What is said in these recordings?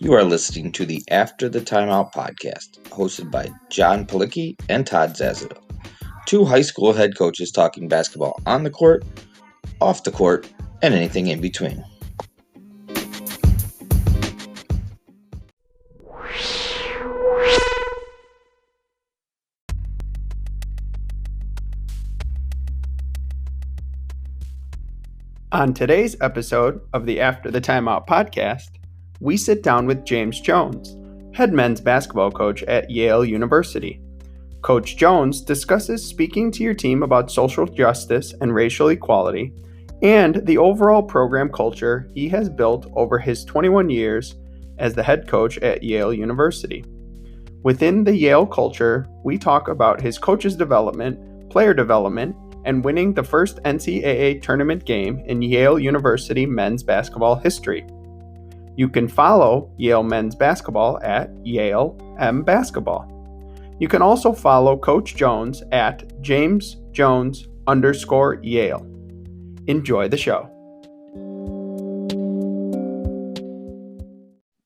You are listening to the After the Timeout podcast, hosted by John Palicki and Todd Zazadil, two high school head coaches talking basketball on the court, off the court, and anything in between. On today's episode of the After the Timeout podcast, we sit down with James Jones, head men's basketball coach at Yale University. Coach Jones discusses speaking to your team about social justice and racial equality, and the overall program culture he has built over his 21 years as the head coach at Yale University. Within the Yale culture, we talk about his coach's development, player development, and winning the first NCAA tournament game in Yale University men's basketball history. You can follow Yale men's basketball at Yale M Basketball. You can also follow Coach Jones at JamesJones_Yale. Enjoy the show.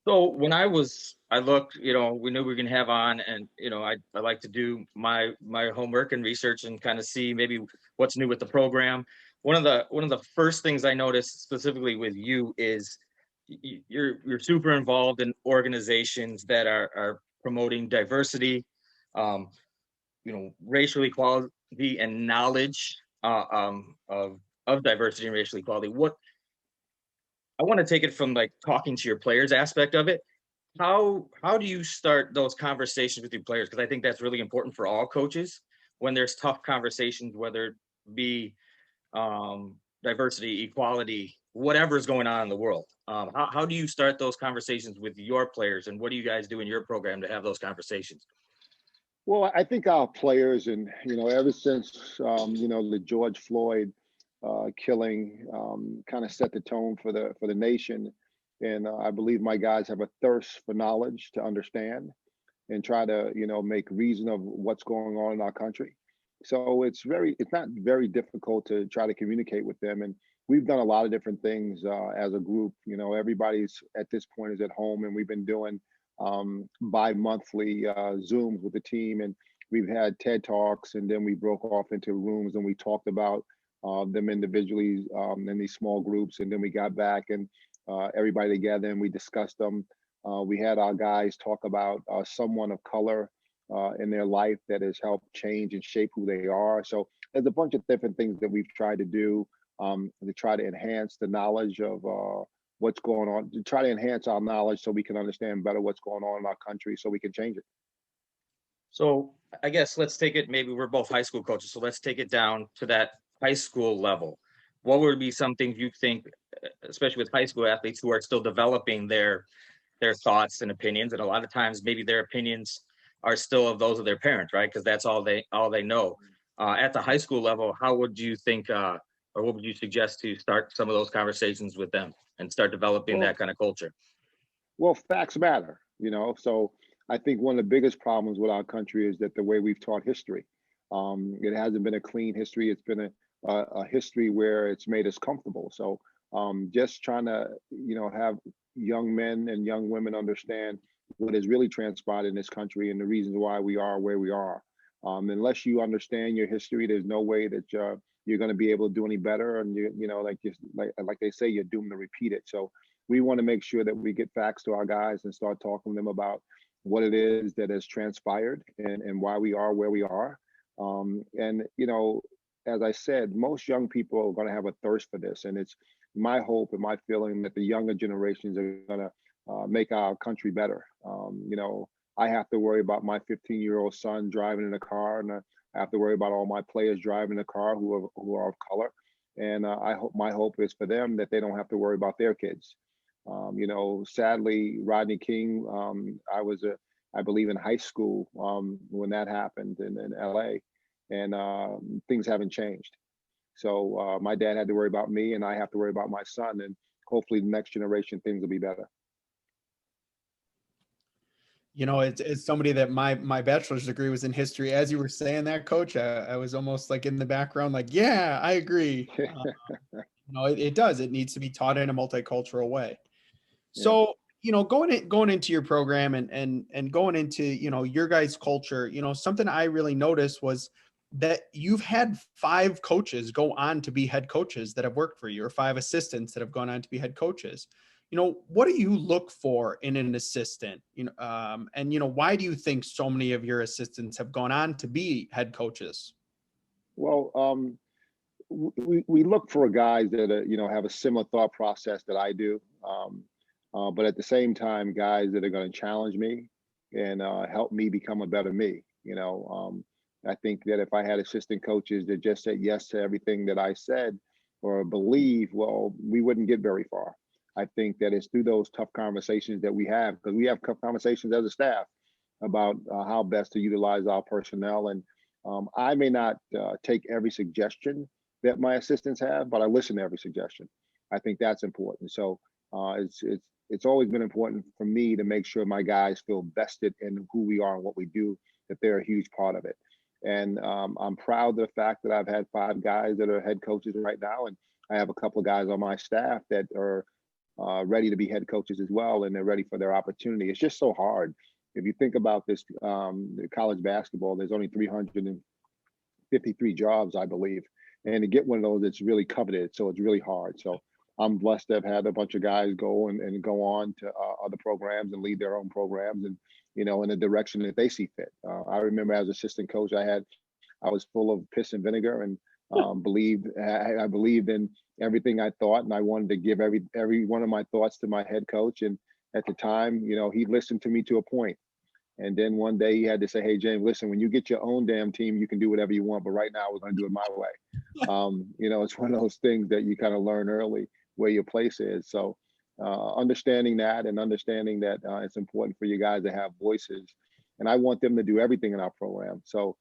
So when I looked, we knew we were going to have on, and, I like to do my homework and research and kind of see maybe what's new with the program. One of the first things I noticed specifically with you is you're super involved in organizations that are promoting diversity, racial equality and knowledge of diversity and racial equality. I want to take it from like talking to your players aspect of it. How do you start those conversations with your players? Because I think that's really important for all coaches when there's tough conversations, whether it be diversity, equality, whatever's going on in the world. How do you start those conversations with your players, and what do you guys do in your program to have those conversations? Well, I think our players, and ever since the George Floyd killing kind of set the tone for the nation, and I believe my guys have a thirst for knowledge to understand and try to make reason of what's going on in our country. So it's not very difficult to try to communicate with them, and we've done a lot of different things as a group. Everybody's at this point is at home, and we've been doing bi-monthly Zooms with the team, and we've had TED Talks, and then we broke off into rooms and we talked about them individually in these small groups, and then we got back and everybody together and we discussed them. We had our guys talk about someone of color in their life that has helped change and shape who they are. So there's a bunch of different things that we've tried to do to try to enhance the knowledge of what's going on, to try to enhance our knowledge so we can understand better what's going on in our country so we can change it. So I guess let's take it, maybe we're both high school coaches, so let's take it down to that high school level. What would be some things you think, especially with high school athletes who are still developing their thoughts and opinions, and a lot of times maybe their opinions are still of those of their parents, right? Because that's all they know. At the high school level, how would you think, or what would you suggest to start some of those conversations with them and start developing that kind of culture? Well, facts matter, so I think one of the biggest problems with our country is that the way we've taught history, it hasn't been a clean history. It's been a history where it's made us comfortable. So just trying to, have young men and young women understand what has really transpired in this country and the reasons why we are where we are. Unless you understand your history, there's no way that you're going to be able to do any better. And like they say, you're doomed to repeat it. So we want to make sure that we get facts to our guys and start talking to them about what it is that has transpired and why we are where we are. As I said, most young people are going to have a thirst for this. And it's my hope and my feeling that the younger generations are going to make our country better. I have to worry about my 15-year-old son driving in a car, and I have to worry about all my players driving a car who are of color. And my hope is for them that they don't have to worry about their kids. Sadly, Rodney King, I believe in high school when that happened in LA, and things haven't changed. So my dad had to worry about me, and I have to worry about my son, and hopefully the next generation, things will be better. It's somebody that my bachelor's degree was in history. As you were saying that, Coach, I was almost like in the background, like, yeah, I agree. It does. It needs to be taught in a multicultural way. So, going into your program and going into, your guys' culture, something I really noticed was that you've had 5 coaches go on to be head coaches that have worked for you, or 5 assistants that have gone on to be head coaches. What do you look for in an assistant? And why do you think so many of your assistants have gone on to be head coaches? Well, we look for guys that have a similar thought process that I do, but at the same time, guys that are going to challenge me and help me become a better me. I think that if I had assistant coaches that just said yes to everything that I said or believe, well, we wouldn't get very far. I think that it's through those tough conversations that we have, because we have tough conversations as a staff about how best to utilize our personnel. And I may not take every suggestion that my assistants have, but I listen to every suggestion. I think that's important. So it's always been important for me to make sure my guys feel vested in who we are and what we do, that they're a huge part of it. And I'm proud of the fact that I've had 5 guys that are head coaches right now, and I have a couple of guys on my staff that are ready to be head coaches as well, and they're ready for their opportunity. It's just so hard. If you think about this, college basketball, there's only 353 jobs, I believe, and to get one of those, it's really coveted, so it's really hard. So I'm blessed to have had a bunch of guys go and go on to other programs and lead their own programs, and in the direction that they see fit. I remember as assistant coach, I was full of piss and vinegar, and I believed in everything I thought, and I wanted to give every one of my thoughts to my head coach. And at the time, he listened to me to a point. And then one day he had to say, "Hey, James, listen, when you get your own damn team, you can do whatever you want, but right now we're going to do it my way." It's one of those things that you kind of learn early where your place is. So understanding that, and understanding that it's important for you guys to have voices. And I want them to do everything in our program. So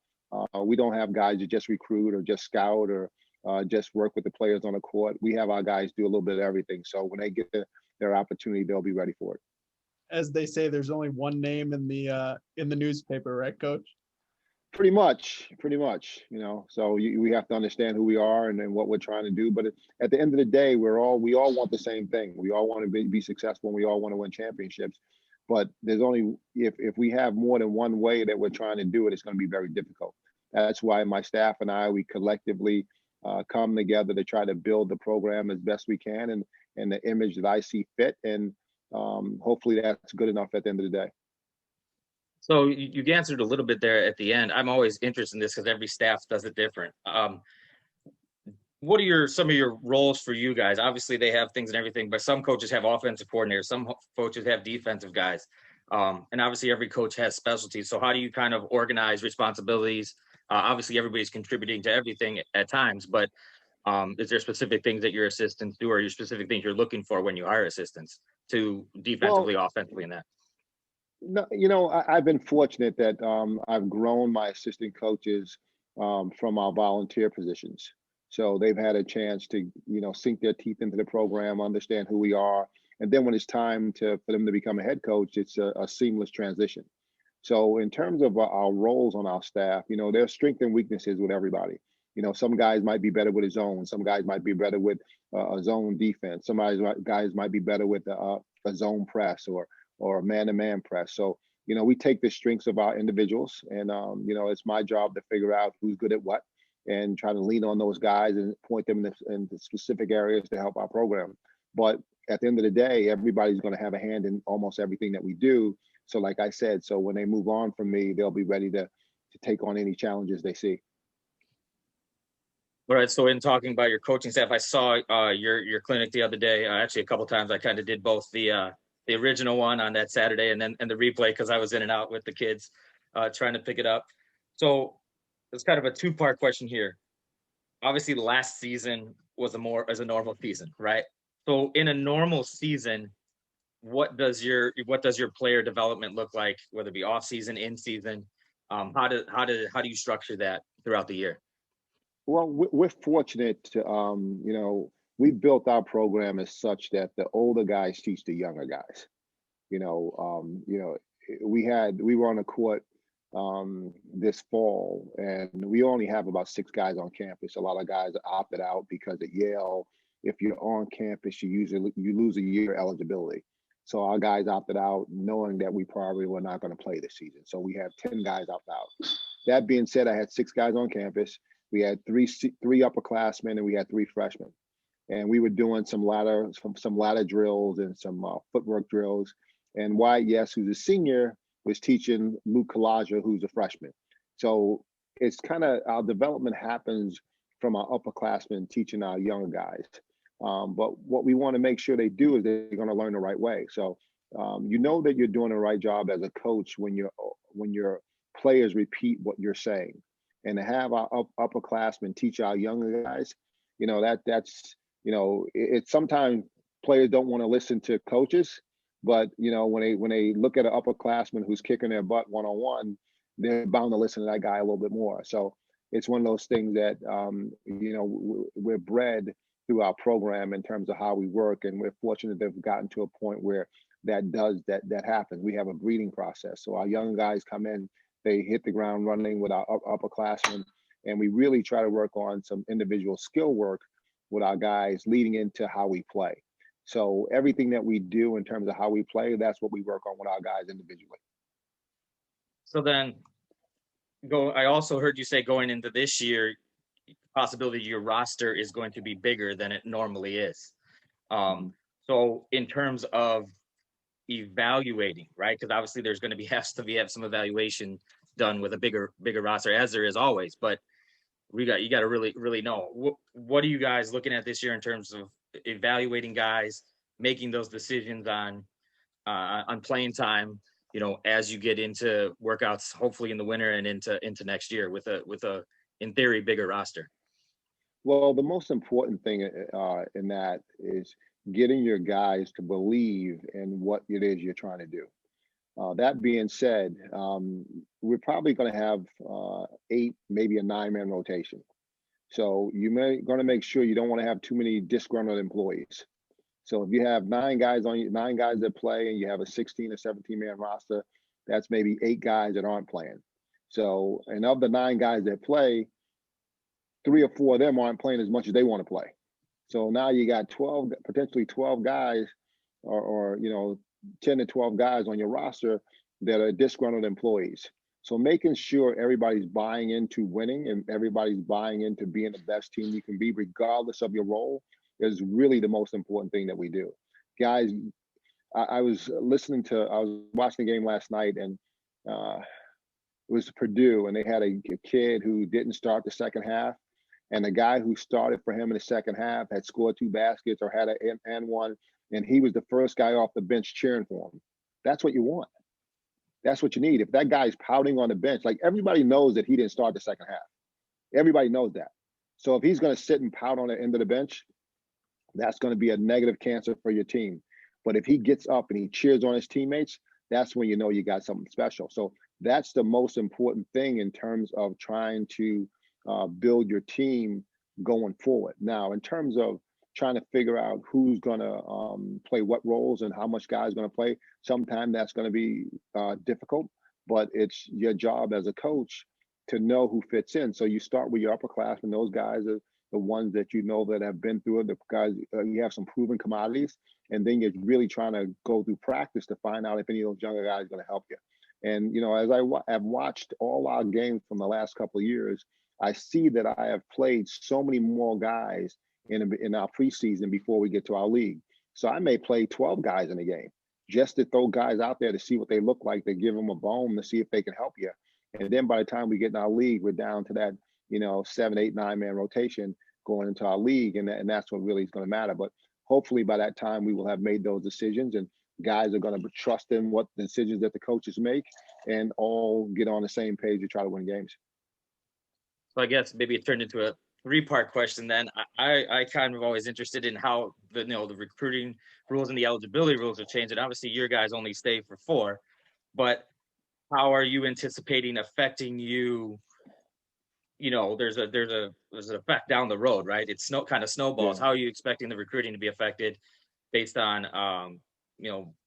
we don't have guys that just recruit or just scout or just work with the players on the court. We have our guys do a little bit of everything. So when they get their opportunity, they'll be ready for it. As they say, there's only one name in the newspaper, right, Coach? Pretty much. So we have to understand who we are and what we're trying to do. But at the end of the day, we all want the same thing. We all want to be successful, and we all want to win championships. But there's only, if we have more than one way that we're trying to do it, it's going to be very difficult. That's why my staff and I, we collectively come together to try to build the program as best we can, and the image that I see fit. And hopefully that's good enough at the end of the day. So you answered a little bit there at the end. I'm always interested in this because every staff does it different. What are some of your roles for you guys? Obviously, they have things and everything, but some coaches have offensive coordinators, some coaches have defensive guys, and obviously every coach has specialties. So how do you kind of organize responsibilities? Obviously, everybody's contributing to everything at times, but is there specific things that your assistants do, or your specific things you're looking for when you hire assistants to defensively, offensively, and that? No, I've been fortunate that I've grown my assistant coaches from our volunteer positions. So they've had a chance to, sink their teeth into the program, understand who we are. And then when it's time for them to become a head coach, it's a seamless transition. So in terms of our roles on our staff, there's strengths and weaknesses with everybody. Some guys might be better with a zone. Some guys might be better with a zone defense. Some guys might be better with a zone press or a man-to-man press. So, we take the strengths of our individuals, and, it's my job to figure out who's good at what and try to lean on those guys and point them in the specific areas to help our program. But at the end of the day, everybody's going to have a hand in almost everything that we do. So like I said, so when they move on from me, they'll be ready to take on any challenges they see. All right. So in talking about your coaching staff, I saw your clinic the other day. Actually, a couple times I kind of did both the original one on that Saturday and the replay, because I was in and out with the kids trying to pick it up. So it's kind of a 2-part question here. Obviously, last season was a normal season, right? So in a normal season, what does your player development look like, whether it be off season, in season? How do you structure that throughout the year? Well, we're fortunate to, we built our program as such that the older guys teach the younger guys. We were on the court this fall, and we only have about 6 guys on campus. A lot of guys opted out because at Yale, if you're on campus, you lose a year eligibility. So our guys opted out knowing that we probably were not going to play this season. So we have 10 guys opt out. That being said, I had 6 guys on campus. We had three upperclassmen and we had 3 freshmen. And we were doing some ladder drills and some footwork drills. And Wyatt Yes, who's a senior, was teaching Luke Kalaja, who's a freshman. So it's kind of our development happens from our upperclassmen teaching our younger guys. But what we want to make sure they do is they're going to learn the right way. So you know that you're doing the right job as a coach when your players repeat what you're saying, and to have our upperclassmen teach our younger guys, that's it's sometimes players don't want to listen to coaches, but when they look at an upperclassman who's kicking their butt one-on-one, they're bound to listen to that guy a little bit more. So it's one of those things that we're bred through our program in terms of how we work, and we're fortunate to have gotten to a point where that happens. We have a breeding process. So our young guys come in, they hit the ground running with our upperclassmen, and we really try to work on some individual skill work with our guys leading into how we play. So everything that we do in terms of how we play, that's what we work on with our guys individually. So then I also heard you say going into this year, possibility your roster is going to be bigger than it normally is. So in terms of evaluating, right? Because obviously there's going to have some evaluation done with a bigger roster, as there is always. But you got to really know what are you guys looking at this year in terms of evaluating guys, making those decisions on playing time, as you get into workouts, hopefully in the winter and into next year with a in theory bigger roster. Well, the most important thing in that is getting your guys to believe in what it is you're trying to do. That being said, we're probably going to have 8, maybe a 9-man rotation. So you're going to make sure you don't want to have too many disgruntled employees. So if you have 9 guys that play, and you have a 16 or 17-man roster, that's maybe 8 guys that aren't playing. So, and of the 9 guys that play, 3 or 4 of them aren't playing as much as they want to play. So now you got potentially 12 guys or 10 to 12 guys on your roster that are disgruntled employees. So making sure everybody's buying into winning and everybody's buying into being the best team you can be, regardless of your role, is really the most important thing that we do. Guys, I was watching the game last night, and it was Purdue, and they had a kid who didn't start the second half. And the guy who started for him in the second half had scored 2 baskets or had an and one, and he was the first guy off the bench cheering for him. That's what you want. That's what you need. If that guy's pouting on the bench, like, everybody knows that he didn't start the second half. Everybody knows that. So if he's going to sit and pout on the end of the bench, that's going to be a negative cancer for your team. But if he gets up and he cheers on his teammates, that's when you know you got something special. So that's the most important thing in terms of trying to build your team going forward. Now, in terms of trying to figure out who's going to play what roles and how much guys going to play, sometimes that's going to be difficult, but it's your job as a coach to know who fits in. So you start with your upperclassmen. Those guys are the ones that that have been through it, the guys, you have some proven commodities, and then you're really trying to go through practice to find out if any of those younger guys are going to help you. And, as I have watched all our games from the last couple of years, I see that I have played so many more guys in our preseason before we get to our league. So I may play 12 guys in a game just to throw guys out there to see what they look like, to give them a bone to see if they can help you. And then by the time we get in our league, we're down to that, 7, 8, 9-man rotation going into our league. And that's what really is going to matter. But hopefully by that time, we will have made those decisions, and guys are going to trust in what the decisions that the coaches make, and all get on the same page to try to win games. So I guess maybe it turned into a 3-part question then. I kind of always interested in how the recruiting rules and the eligibility rules are changing. Obviously, your guys only stay for 4, but how are you anticipating affecting you? There's an effect down the road, right? It's kind of snowballs. Yeah. How are you expecting the recruiting to be affected based on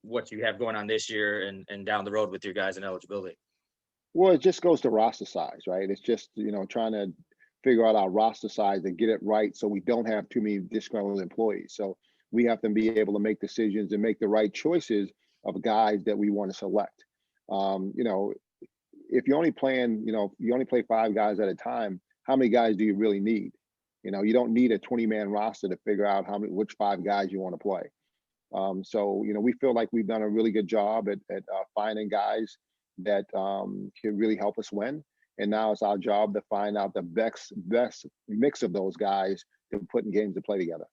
what you have going on this year and down the road with your guys and eligibility? Well, it just goes to roster size, right? It's just, trying to figure out our roster size and get it right so we don't have too many disgruntled employees. So we have to be able to make decisions and make the right choices of guys that we want to select. You know, if you're only playing, you know, you only play 5 guys at a time, how many guys do you really need? You know, you don't need a 20-man roster to figure out which 5 guys you want to play. So, you know, we feel like we've done a really good job at finding guys that can really help us win. And now it's our job to find out the best mix of those guys to put in games to play together.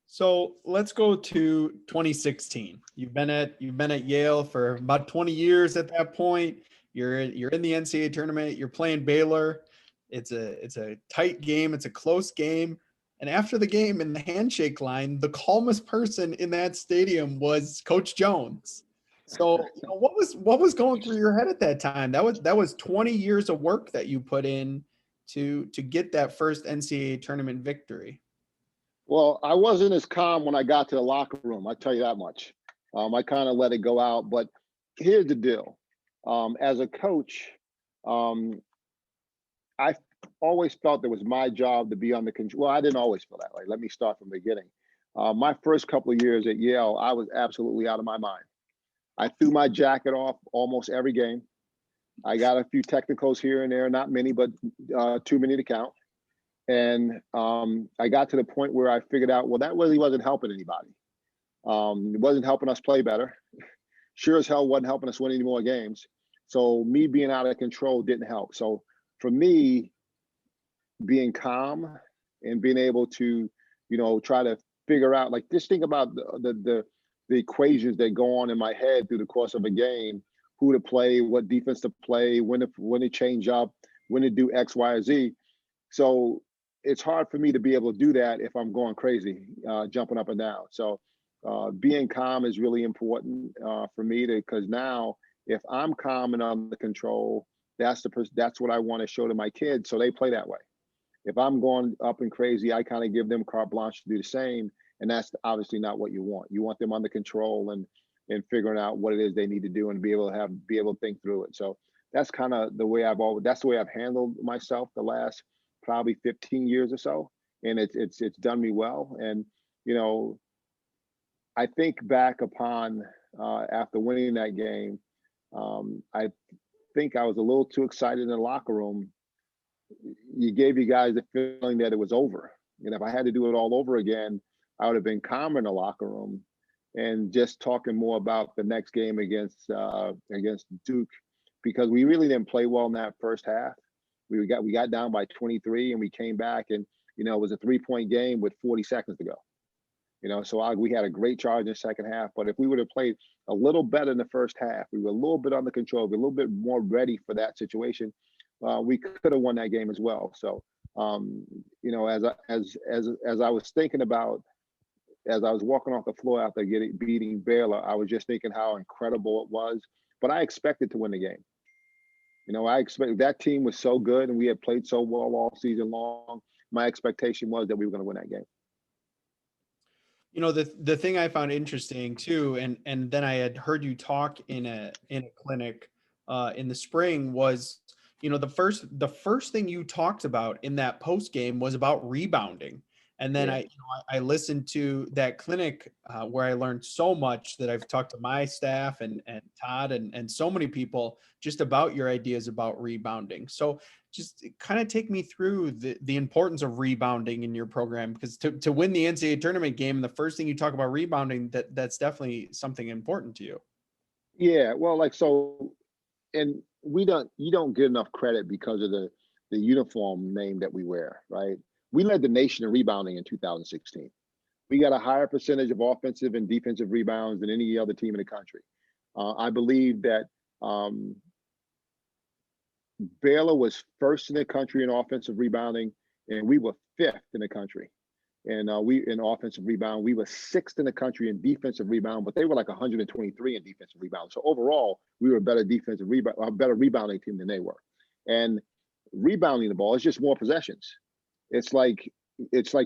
So let's go to 2016. You've been at Yale for about 20 years at that point. You're in the NCAA tournament. You're playing Baylor. It's a tight game. It's a close game. And after the game, in the handshake line, the calmest person in that stadium was Coach Jones. So, you know, what was going through your head at that time? That was 20 years of work that you put in to get that first NCAA tournament victory. Well, I wasn't as calm when I got to the locker room. I tell you that much. I kind of let it go out. But here's the deal: as a coach, I always felt it was my job to be on the control. Well, I didn't always feel that way. Let me start from the beginning. My first couple of years at Yale, I was absolutely out of my mind. I threw my jacket off almost every game. I got a few technicals here and there, not many, but too many to count. And I got to the point where I figured out, well, that really wasn't helping anybody. It wasn't helping us play better. Sure as hell wasn't helping us win any more games. So me being out of control didn't help. So for me, being calm and being able to, you know, try to figure out, like, just think about the equations that go on in my head through the course of a game, who to play, what defense to play, when to change up, when to do X, Y, or Z. So it's hard for me to be able to do that if I'm going crazy, jumping up and down. So being calm is really important for me because now if I'm calm and under control, that's what I want to show to my kids, so they play that way. If I'm going up and crazy, I kind of give them carte blanche to do the same, and that's obviously not what you want. You want them under control and figuring out what it is they need to do and be able to think through it. So that's kind of the way that's the way I've handled myself the last probably 15 years or so, and it's done me well. And you know, I think back upon after winning that game, I think I was a little too excited in the locker room. You gave you guys the feeling that it was over, and if I had to do it all over again, I would have been calmer in the locker room and just talking more about the next game against Duke, because we really didn't play well in that first half. We got down by 23 and we came back, and you know, it was a 3-point game with 40 seconds to go. You know, so we had a great charge in the second half. But if we would have played a little better in the first half, we were a little bit under control, we were a little bit more ready for that situation, we could have won that game as well. So, you know, as I was thinking about, as I was walking off the floor after beating Baylor, I was just thinking how incredible it was. But I expected to win the game. You know, I expected, that team was so good and we had played so well all season long. My expectation was that we were going to win that game. You know, the thing I found interesting too, and then I had heard you talk in a clinic in the spring, was, you know, the first thing you talked about in that post game was about rebounding. And then Yeah. I listened to that clinic where I learned so much that I've talked to my staff and Todd and so many people just about your ideas about rebounding. So just kind of take me through the importance of rebounding in your program, because to win the NCAA tournament game, the first thing you talk about rebounding, that's definitely something important to you. Yeah, well, like, so, and you don't get enough credit because of the uniform name that we wear, right? We led the nation in rebounding in 2016. We got a higher percentage of offensive and defensive rebounds than any other team in the country. I believe that Baylor was first in the country in offensive rebounding, and we were fifth in the country. And we in offensive rebound, we were sixth in the country in defensive rebound, but they were like 123 in defensive rebound. So overall, we were a better rebounding team than they were. And rebounding the ball is just more possessions. It's like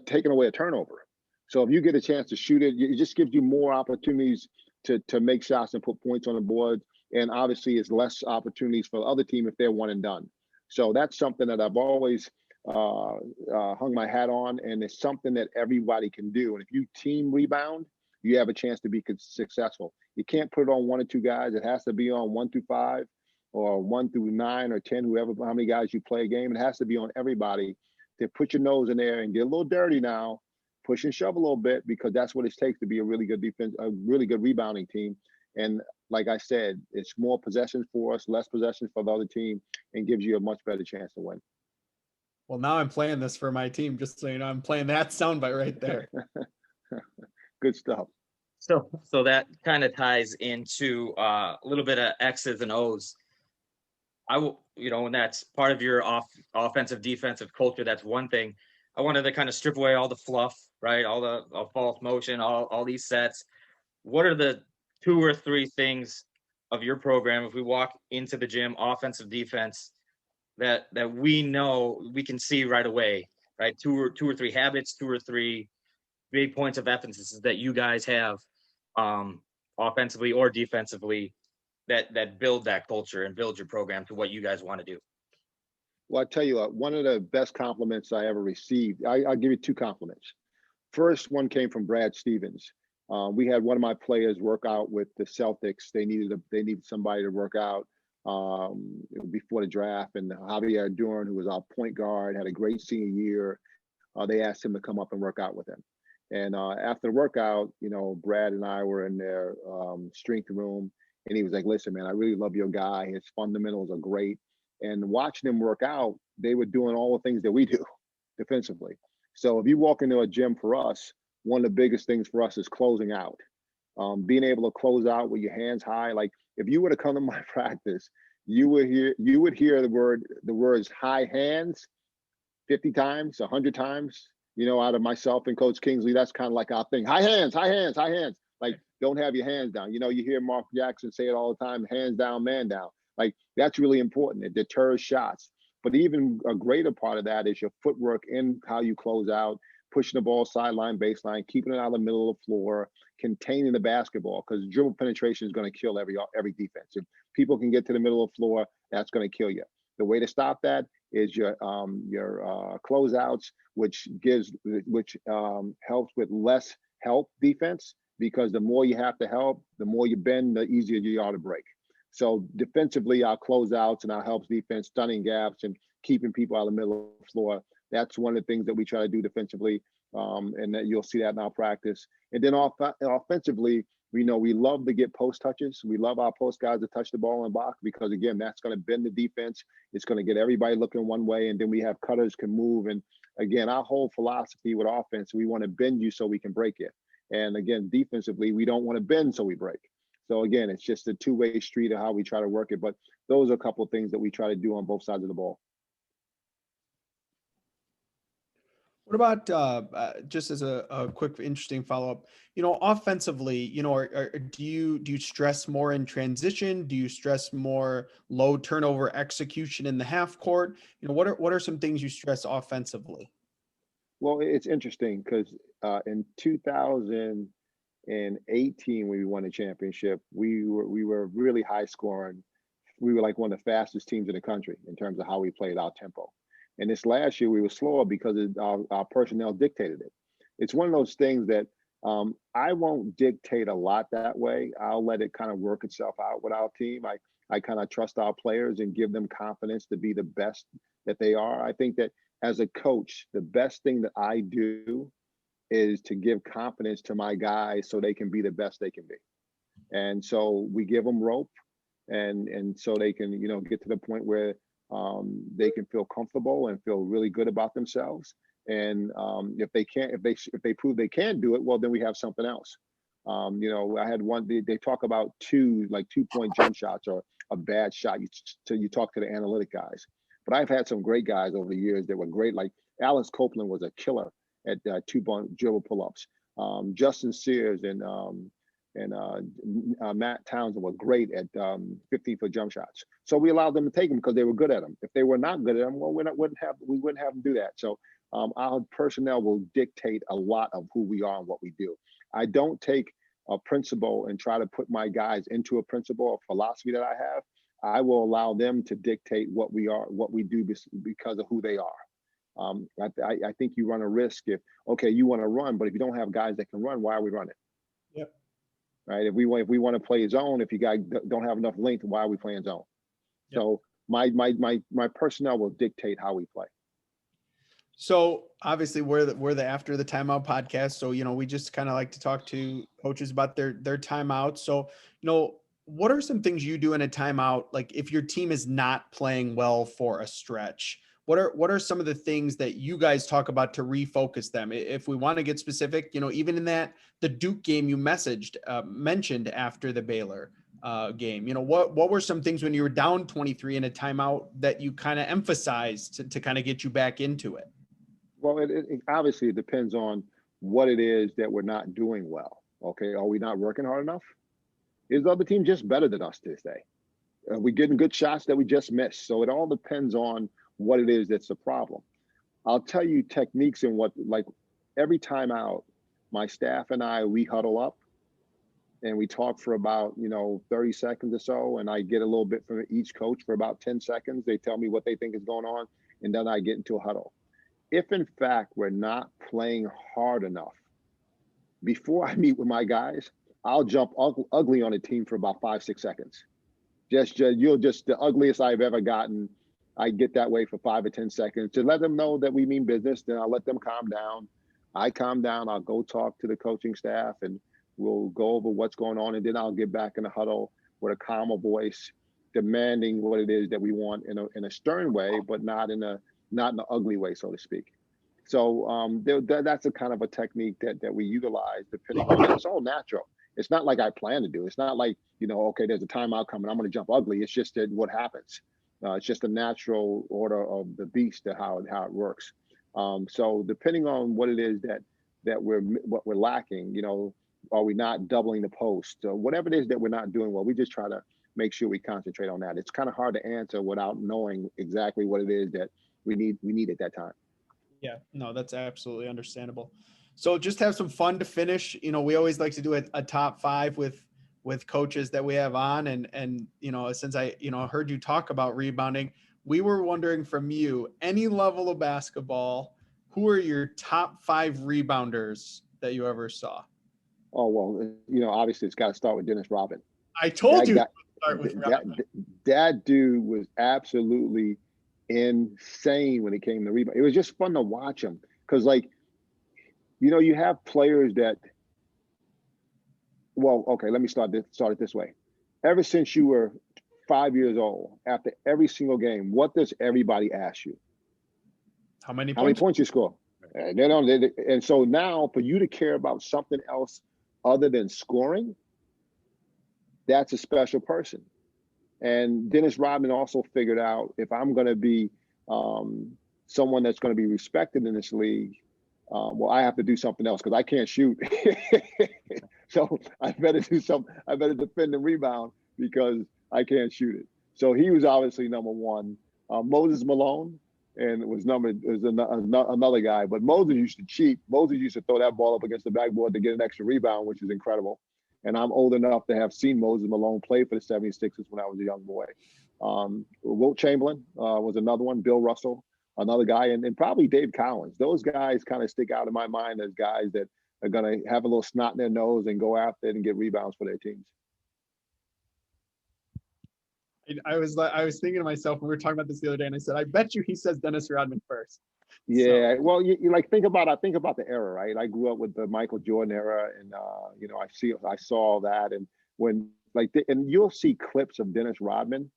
taking away a turnover. So if you get a chance to shoot it, it just gives you more opportunities to make shots and put points on the board. And obviously, it's less opportunities for the other team if they're one and done. So that's something that I've always hung my hat on, and it's something that everybody can do. And if you team rebound, you have a chance to be successful. You can't put it on one or two guys. It has to be on 1 through 5 or 1 through 9 or 10, whoever, how many guys you play a game. It has to be on everybody to put your nose in there and get a little dirty now, push and shove a little bit, because that's what it takes to be a really good defense, a really good rebounding team. And like I said, it's more possessions for us, less possessions for the other team, and gives you a much better chance to win. Well, now I'm playing this for my team, just so you know. I'm playing that soundbite right there. Good stuff. So that kind of ties into a little bit of X's and O's. I will, and that's part of your offensive defensive culture. That's one thing. I wanted to kind of strip away all the fluff, right? All the false motion, all these sets. What are the 2 or 3 things of your program, if we walk into the gym, offensive, defense, that we know we can see right away, right? 2 or 3 habits, 2 or 3 big points of emphasis that you guys have, offensively or defensively, that build that culture and build your program to what you guys want to do. Well, I tell you what, one of the best compliments I ever received, I'll give you 2 compliments. First one came from Brad Stevens. We had one of my players work out with the Celtics. They needed somebody to work out before the draft, and Javier Duran, who was our point guard, had a great senior year. They asked him to come up and work out with them. And after the workout, Brad and I were in their strength room, and he was like, "Listen, man, I really love your guy. His fundamentals are great." And watching him work out, they were doing all the things that we do defensively. So if you walk into a gym for us, one of the biggest things for us is closing out. Being able to close out with your hands high. Like if you were to come to my practice, you would hear the words high hands 50 times, 100 times, out of myself and Coach Kingsley. That's kind of like our thing. High hands, high hands, high hands. Like, don't have your hands down. You hear Mark Jackson say it all the time, hands down, man down. Like, that's really important. It deters shots. But even a greater part of that is your footwork in how you close out, pushing the ball sideline, baseline, keeping it out of the middle of the floor, containing the basketball, because dribble penetration is going to kill every defense. If people can get to the middle of the floor, that's going to kill you. The way to stop that is your closeouts, which helps with less help defense, because the more you have to help, the more you bend, the easier you are to break. So defensively, our closeouts and our helps defense, stunning gaps and keeping people out of the middle of the floor, that's one of the things that we try to do defensively, and that you'll see that in our practice. And then offensively, we love to get post touches. We love our post guys to touch the ball in the box, because again, that's going to bend the defense. It's going to get everybody looking one way, and then we have cutters can move. And again, our whole philosophy with offense, we want to bend you so we can break it. And again, defensively, we don't want to bend so we break. So again, it's just a two-way street of how we try to work it. But those are a couple of things that we try to do on both sides of the ball. What about just as a quick, interesting follow-up, offensively, do you stress more in transition? Do you stress more low turnover execution in the half court? What are some things you stress offensively? Well, it's interesting because in 2018, when we won the championship, we were really high scoring. We were like one of the fastest teams in the country in terms of how we played our tempo. And this last year we were slower because our personnel dictated it. It's one of those things that I won't dictate a lot that way. I'll let it kind of work itself out with our team. I kind of trust our players and give them confidence to be the best that they are. I think that as a coach, the best thing that I do is to give confidence to my guys so they can be the best they can be. And so we give them rope, and so they can, get to the point where they can feel comfortable and feel really good about themselves. And if they prove they can do it, well, then we have something else. I had one. They talk about 2-point jump shots or a bad shot. You talk to the analytic guys, but I've had some great guys over the years that were great. Like Alice Copeland was a killer at 2-point dribble pull-ups. Justin Sears and Matt Townsend were great at 15-foot jump shots. So we allowed them to take them because they were good at them. If they were not good at them, well, we wouldn't have them do that. So our personnel will dictate a lot of who we are and what we do. I don't take a principle and try to put my guys into a principle or philosophy that I have. I will allow them to dictate what we are, what we do because of who they are. I think you run a risk if, okay, you want to run, but if you don't have guys that can run, why are we running? Yep. Right. If we want to play zone, if you guys don't have enough length, why are we playing zone? Yep. So my personnel will dictate how we play. So obviously we're the After the Timeout podcast. So, we just kind of like to talk to coaches about their timeouts. So, what are some things you do in a timeout? Like if your team is not playing well for a stretch, what are some of the things that you guys talk about to refocus them? If we want to get specific, even in the Duke game you mentioned after the Baylor game, what were some things when you were down 23 in a timeout that you kind of emphasized to kind of get you back into it? Well, it obviously depends on what it is that we're not doing well. Okay, are we not working hard enough? Is the other team just better than us this day? Are we getting good shots that we just missed? So it all depends on what it is that's the problem. I'll tell you techniques and like every time out, my staff and we huddle up and we talk for about 30 seconds or so, and I get a little bit from each coach for about 10 seconds. They tell me what they think is going on, and then I get into a huddle. If in fact we're not playing hard enough, before I meet with my guys, I'll jump ugly on a team for about 5-6 seconds. Just the ugliest I've ever gotten. I get that way for 5 or 10 seconds to let them know that we mean business. Then I'll let them calm down. I calm down. I'll go talk to the coaching staff and we'll go over what's going on. And then I'll get back in the huddle with a calmer voice, demanding what it is that we want in a stern way, but not in an ugly way, so to speak. So that's a kind of a technique that we utilize depending on it. It's all natural. It's not like I plan to do. It's not like, okay, there's a timeout coming, I'm going to jump ugly. It's just that what happens. It's just a natural order of the beast to how it works. So depending on what it is that we're lacking, are we not doubling the post? Whatever it is that we're not doing well, we just try to make sure we concentrate on that. It's kind of hard to answer without knowing exactly what it is that we need at that time. Yeah, no, that's absolutely understandable. So just have some fun to finish. We always like to do a top 5 with coaches that we have on. And since I, heard you talk about rebounding, we were wondering from you, any level of basketball, who are your top 5 rebounders that you ever saw? Oh, well, obviously it's got to start with Dennis Rodman. I told you to start with Rodman. That dude was absolutely insane when it came to rebound. It was just fun to watch him because, you have players that. Well, okay, let me start it this way. Ever since you were 5 years old, after every single game, what does everybody ask you? How many points you score? And so now, for you to care about something else other than scoring, that's a special person. And Dennis Rodman also figured out, if I'm going to be someone that's going to be respected in this league, well, I have to do something else because I can't shoot. So I better do something. I better defend and rebound because I can't shoot it. So he was obviously number one. Moses Malone, and it was another guy. But Moses used to cheat. Moses used to throw that ball up against the backboard to get an extra rebound, which is incredible. And I'm old enough to have seen Moses Malone play for the 76ers when I was a young boy. Wilt Chamberlain was another one. Bill Russell, another guy, and probably Dave Cowens. Those guys kind of stick out in my mind as guys that are going to have a little snot in their nose and go after it and get rebounds for their teams. I was thinking to myself when we were talking about this the other day, and I said, I bet you he says Dennis Rodman first. Yeah, so. Well, you think about the era, right? I grew up with the Michael Jordan era, and I saw that, and when and you'll see clips of Dennis Rodman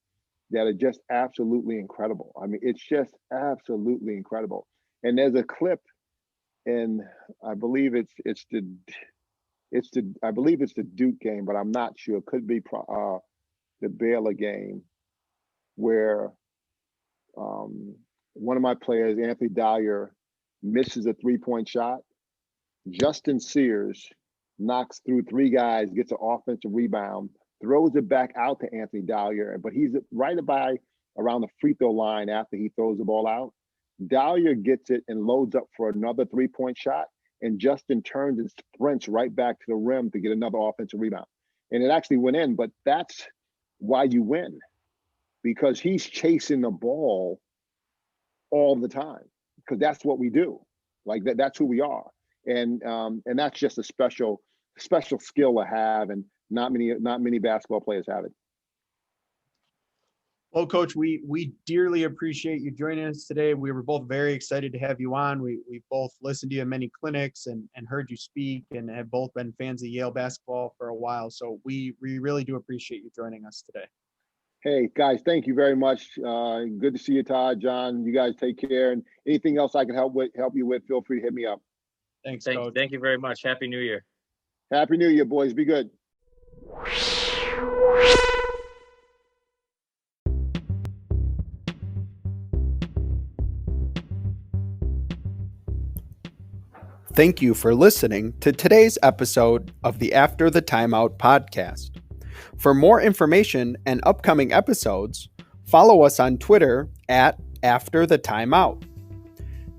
that are just absolutely incredible. I mean, it's just absolutely incredible. And there's a clip, and I believe it's the Duke game, but I'm not sure. It could be the Baylor game, where one of my players, Anthony Dyer, misses a 3-point shot. Justin Sears knocks through 3 guys, gets an offensive rebound, throws it back out to Anthony Dyer, but he's right around the free throw line after he throws the ball out. Dyer gets it and loads up for another 3-point shot, and Justin turns and sprints right back to the rim to get another offensive rebound. And it actually went in, but that's why you win, because he's chasing the ball all the time. because that's what we do. Like that's who we are. And that's just a special skill to have, and not many basketball players have it. Well, Coach, we dearly appreciate you joining us today. We were both very excited to have you on. We both listened to you in many clinics and heard you speak, and have both been fans of Yale basketball for a while. So we really do appreciate you joining us today. Hey, guys, thank you very much. Good to see you, Todd, John. You guys take care. And anything else I can help you with, feel free to hit me up. Thanks, Thank Coach. you very much. Happy New Year. Happy New Year, boys. Be good. Thank you for listening to today's episode of the After the Timeout podcast. For more information and upcoming episodes, follow us on Twitter at After the Timeout.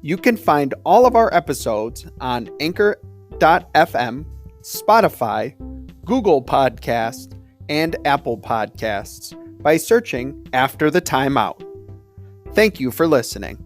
You can find all of our episodes on Anchor.fm, Spotify, Google Podcast, and Apple Podcasts by searching After the Timeout. Thank you for listening.